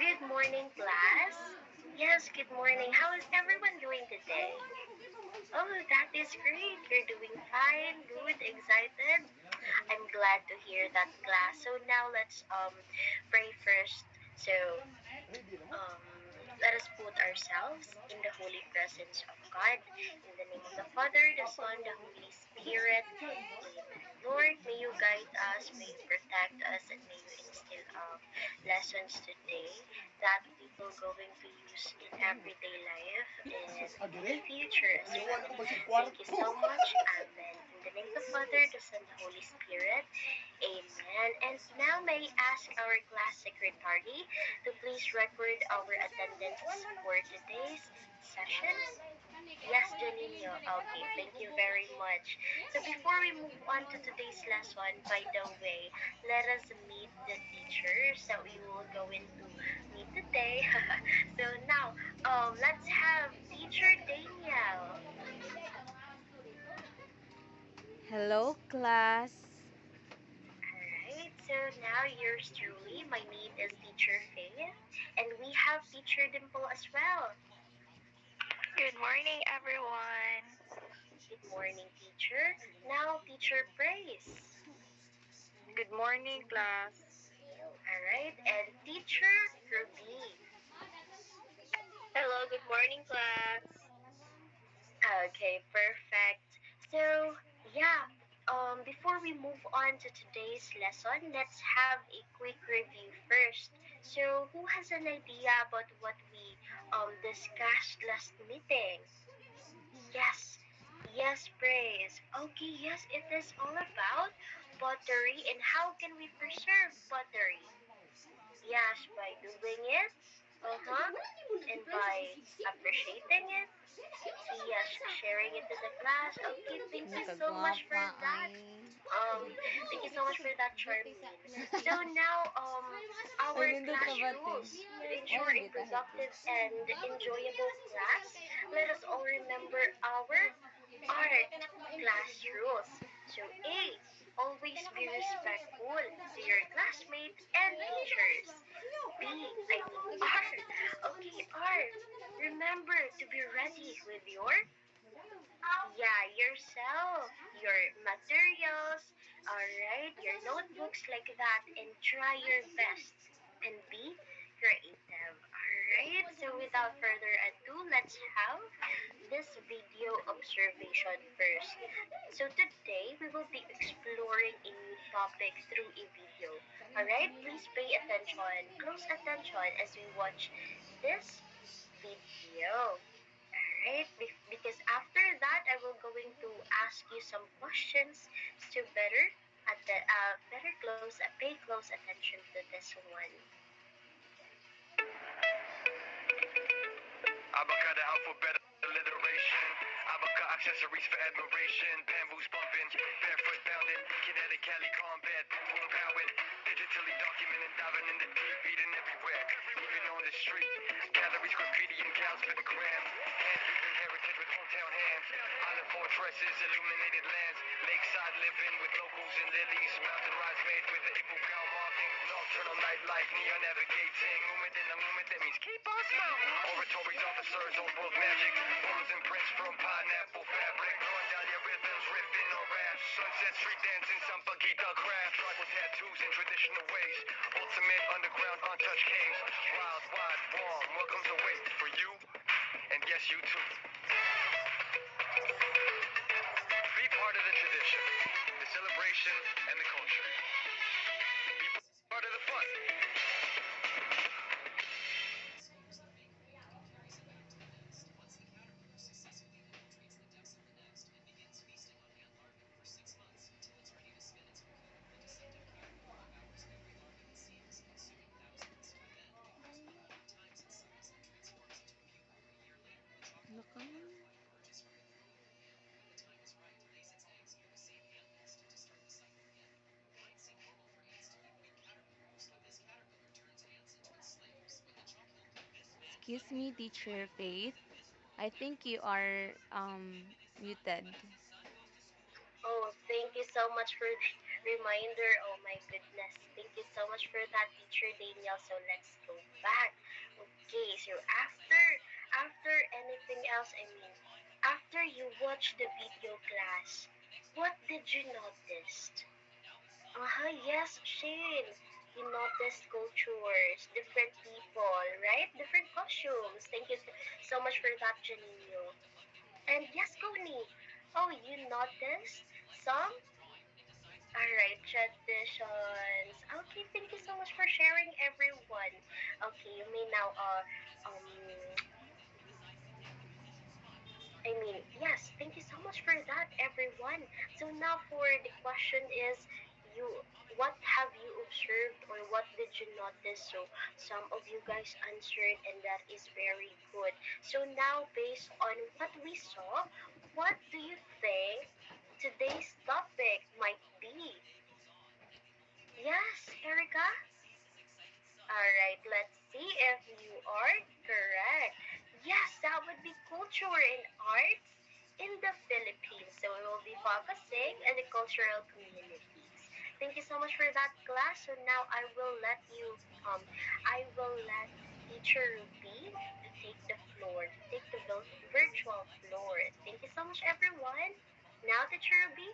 Good morning, class. Yes, good morning. How is everyone doing today? Oh, that is great. You're doing fine, good, excited. I'm glad to hear that, class. So now let's pray first. So um, let us put ourselves in the holy presence of God. In the name of the Father, the Son, the Holy Spirit. Amen. Lord, may you guide us, may you protect us, and may you instill lessons today that we will going to use in everyday life and in the future as well. Thank you so much. Amen. In the name of the Father, the Son, the Holy Spirit. Amen. And now may I ask our class secretary to please record our attendance for today's session. Yes, Janino. Okay, thank you very much. So before we move on to today's lesson, by the way, let us meet the teachers that we will go into meet today. So now, let's have teacher Danielle. Hello, class. Alright, so now yours truly. My name is teacher Faith, and we have teacher Dimple as well. Good morning, everyone. Good morning, teacher. Now, teacher Praise. Good morning, class. Alright, and teacher Ruby. Hello, good morning, class. Okay, perfect. So, yeah, before we move on to today's lesson, let's have a quick review first. So, who has an idea about what we discussed last meeting? Yes, yes, praise. Okay, yes, it is all about pottery and how can we preserve pottery. Yes, by doing it, uh-huh, and by appreciating it. Yes, sharing it to the class. Okay, thank you so much for Nakagwapa that. ay. Um, Thank you so much for that, Charmaine. So now, Ay, our nindot class ka ba, te? rules to Oh, ensure a gita hiti. productive and enjoyable class. Let us all remember our art class rules. So A, always be respectful to your classmates and teachers. B, I mean R. Okay, R. Remember to be ready with your yeah, yourself, your materials, alright, your notebooks like that, and try your best and be creative. Alright, so without further ado, let's have this video observation first. So today we will be exploring a new topic through a video. Alright, please pay attention, close attention as we watch this video. Alright, because after that I will going to ask you some questions to better pay close attention to this one. Avocado alphabet alliteration. Avocado accessories for admiration. Bamboo's bumping, barefoot bounding. Kinetic Cali combat, boom powered. Digitally documented, diving in the deep, eating everywhere. Even on the street. Galleries, graffiti, and cows for the gram. Hand weaving heritage with hometown hands. Island fortresses, illuminated lands. Lakeside living with locals and lilies. Mountain rides made with the April cow markings. Nocturnal nightlife, neon navigating. Movement in the movement, that means keep on smiling. Oratories, officers, on book magic. Photos and prints from pineapple fabric. Throwing down your rhythms, riffing on raps. Sunset street dancing, some Paquita craft. Tribal tattoos in traditional ways. Ultimate underground untouched caves. Wild, wide, warm. Welcome to Waste for you. And yes, you too. Be part of the tradition, the celebration, and the culture. Be part of the fun. Naka. Excuse me, teacher Faith. I think you are muted. Oh, thank you so much reminder. Oh my goodness. Thank you so much for that, teacher Daniel. So let's go back. Okay, so after anything else, I mean, after you watch the video class, what did you notice? Uh-huh, yes, Shane. You noticed cultures, different people, right? Different costumes. Thank you so much for that, Janino. And yes, Connie. Oh, you noticed some? Alright, traditions. Okay, thank you so much for sharing, everyone. Okay, you may now, yes, thank you so much for that, everyone. So now for the question is, you, what have you observed or what did you notice? So some of you guys answered, and that is very good. So now, based on what we saw, what do you think today's topic might be? Yes, Erica? Alright, let's see if you are correct. Yes, that would be culture and arts in the Philippines. So we will be focusing on the cultural communities. Thank you so much for that class. So now I will let teacher Ruby to take the floor, to take the virtual floor. Thank you so much, everyone. Now, teacher Ruby.